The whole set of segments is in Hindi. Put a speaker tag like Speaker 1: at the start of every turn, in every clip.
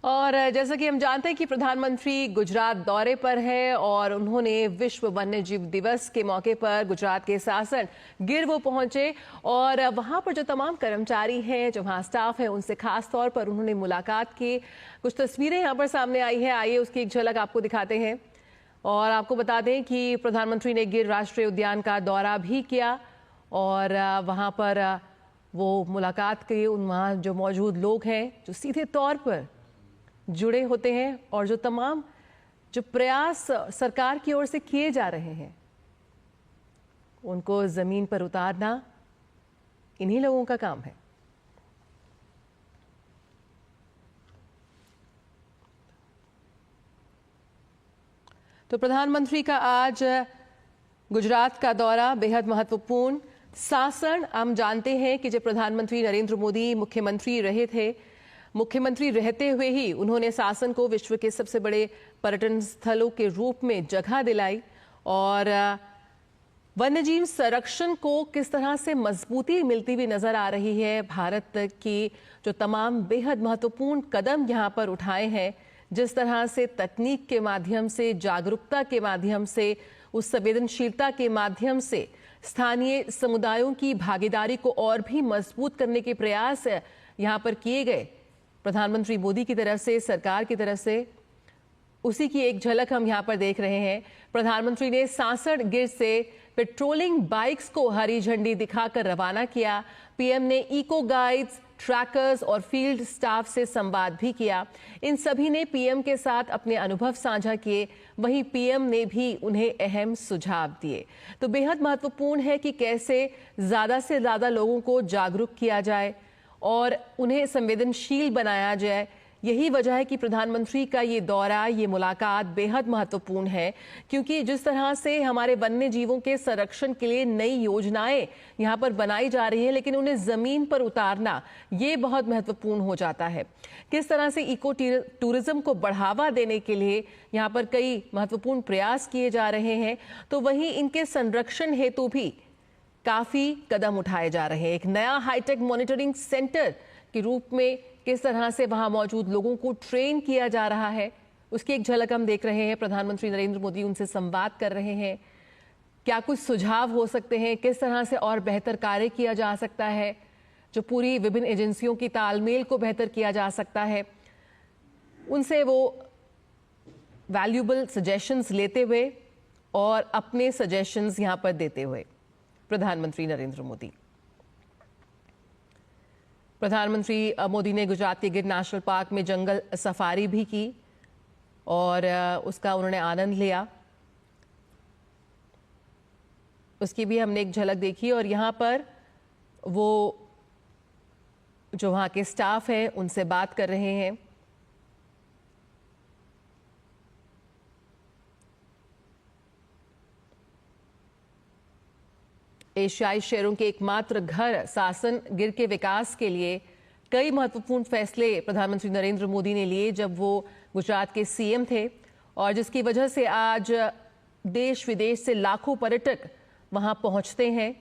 Speaker 1: और जैसा कि हम जानते हैं कि प्रधानमंत्री गुजरात दौरे पर है और उन्होंने विश्व वन्य जीव दिवस के मौके पर गुजरात के सासन गिर वो पहुंचे और वहां पर जो तमाम कर्मचारी हैं, जो वहां स्टाफ है, उनसे खास तौर पर उन्होंने मुलाकात की। कुछ तस्वीरें यहां पर सामने आई है, आइए उसकी एक झलक आपको दिखाते हैं। और आपको बता दें कि प्रधानमंत्री ने गिर राष्ट्रीय उद्यान का दौरा भी किया और वहां पर वो मुलाकात की। वहाँ जो मौजूद लोग हैं, जो सीधे तौर पर जुड़े होते हैं और जो तमाम जो प्रयास सरकार की ओर से किए जा रहे हैं, उनको जमीन पर उतारना इन्हीं लोगों का काम है। तो प्रधानमंत्री का आज गुजरात का दौरा बेहद महत्वपूर्ण। सासन, हम जानते हैं कि जब प्रधानमंत्री नरेंद्र मोदी मुख्यमंत्री रहे थे, मुख्यमंत्री रहते हुए ही उन्होंने सासन को विश्व के सबसे बड़े पर्यटन स्थलों के रूप में जगह दिलाई और वन्यजीव संरक्षण को किस तरह से मजबूती मिलती हुई नजर आ रही है। भारत की जो तमाम बेहद महत्वपूर्ण कदम यहाँ पर उठाए हैं, जिस तरह से तकनीक के माध्यम से, जागरूकता के माध्यम से, उस संवेदनशीलता के माध्यम से स्थानीय समुदायों की भागीदारी को और भी मजबूत करने के प्रयास यहाँ पर किए गए प्रधानमंत्री मोदी की तरफ से, सरकार की तरफ से, उसी की एक झलक हम यहाँ पर देख रहे हैं। प्रधानमंत्री ने सासन गिर से पेट्रोलिंग बाइक्स को हरी झंडी दिखाकर रवाना किया। पीएम ने इको गाइड्स, ट्रैकर्स और फील्ड स्टाफ से संवाद भी किया। इन सभी ने पीएम के साथ अपने अनुभव साझा किए, वहीं पीएम ने भी उन्हें अहम सुझाव दिए। तो बेहद महत्वपूर्ण है कि कैसे ज्यादा से ज्यादा लोगों को जागरूक किया जाए और उन्हें संवेदनशील बनाया जाए। यही वजह है कि प्रधानमंत्री का ये दौरा, ये मुलाकात बेहद महत्वपूर्ण है, क्योंकि जिस तरह से हमारे वन्य जीवों के संरक्षण के लिए नई योजनाएं यहाँ पर बनाई जा रही हैं, लेकिन उन्हें जमीन पर उतारना ये बहुत महत्वपूर्ण हो जाता है। किस तरह से इको टूरिज्म को बढ़ावा देने के लिए यहाँ पर कई महत्वपूर्ण प्रयास किए जा रहे हैं, तो वहीं इनके संरक्षण हेतु भी काफी कदम उठाए जा रहे हैं। एक नया हाईटेक मॉनिटरिंग सेंटर के रूप में किस तरह से वहां मौजूद लोगों को ट्रेन किया जा रहा है, उसकी एक झलक हम देख रहे हैं। प्रधानमंत्री नरेंद्र मोदी उनसे संवाद कर रहे हैं। क्या कुछ सुझाव हो सकते हैं, किस तरह से और बेहतर कार्य किया जा सकता है, जो पूरी विभिन्न एजेंसियों की तालमेल को बेहतर किया जा सकता है, उनसे वो वैल्यूएबल सजेशंस लेते हुए और अपने सजेशंस यहां पर देते हुए प्रधानमंत्री नरेंद्र मोदी। प्रधानमंत्री मोदी ने गुजरात के गिर नेशनल पार्क में जंगल सफारी भी की और उसका उन्होंने आनंद लिया। उसकी भी हमने एक झलक देखी और यहाँ पर वो जो वहाँ के स्टाफ है उनसे बात कर रहे हैं। एशियाई शेरों के एकमात्र घर सासन गिर के विकास के लिए कई महत्वपूर्ण फैसले प्रधानमंत्री नरेंद्र मोदी ने लिए जब वो गुजरात के सीएम थे, और जिसकी वजह से आज देश विदेश से लाखों पर्यटक वहां पहुंचते हैं।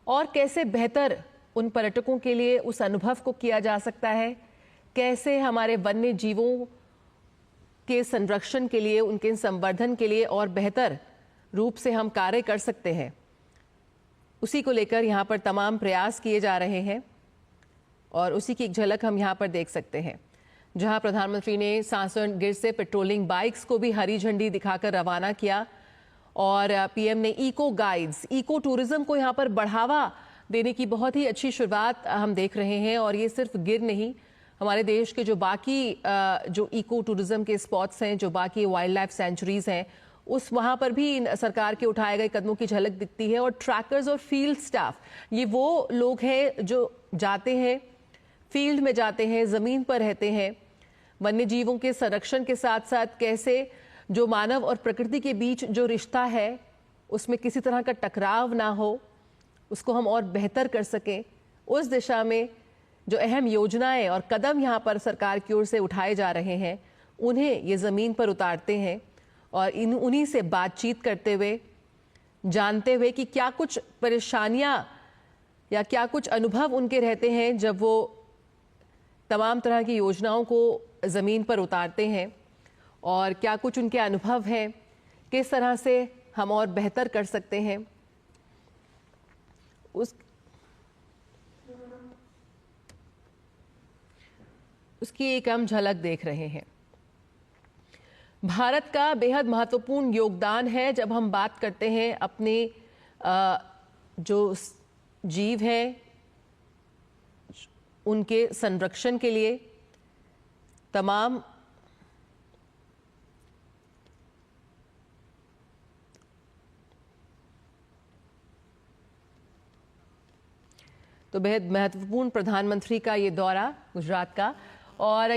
Speaker 1: और कैसे बेहतर उन पर्यटकों के लिए उस अनुभव को किया जा सकता है, कैसे हमारे वन्य जीवों के संरक्षण के लिए, उनके संवर्धन के लिए और बेहतर रूप से हम कार्य कर सकते हैं, उसी को लेकर यहाँ पर तमाम प्रयास किए जा रहे हैं। और उसी की एक झलक हम यहाँ पर देख सकते हैं, जहाँ प्रधानमंत्री ने सासन गिर से पेट्रोलिंग बाइक्स को भी हरी झंडी दिखाकर रवाना किया और पीएम ने इको गाइड्स, इको टूरिज्म को यहाँ पर बढ़ावा देने की बहुत ही अच्छी शुरुआत हम देख रहे हैं। और ये सिर्फ गिर नहीं, हमारे देश के जो बाकी जो इको टूरिज्म के स्पॉट्स हैं, जो बाकी वाइल्ड लाइफ सेंचुरीज हैं, उस वहां पर भी सरकार के उठाए गए कदमों की झलक दिखती है। और ट्रैकर्स और फील्ड स्टाफ, ये वो लोग हैं जो जाते हैं, फील्ड में जाते हैं, जमीन पर रहते हैं। वन्य जीवों के संरक्षण के साथ साथ कैसे जो मानव और प्रकृति के बीच जो रिश्ता है, उसमें किसी तरह का टकराव ना हो, उसको हम और बेहतर कर सकें, उस दिशा में जो अहम योजनाएं और कदम यहाँ पर सरकार की ओर से उठाए जा रहे हैं, उन्हें ये जमीन पर उतारते हैं और उन्हीं से बातचीत करते हुए, जानते हुए कि क्या कुछ परेशानियां या क्या कुछ अनुभव उनके रहते हैं जब वो तमाम तरह की योजनाओं को ज़मीन पर उतारते हैं और क्या कुछ उनके अनुभव हैं, किस तरह से हम और बेहतर कर सकते हैं, उसकी एक हम झलक देख रहे हैं। भारत का बेहद महत्वपूर्ण योगदान है जब हम बात करते हैं अपने जो जीव हैं उनके संरक्षण के लिए। तमाम तो बेहद महत्वपूर्ण प्रधानमंत्री का ये दौरा गुजरात का। और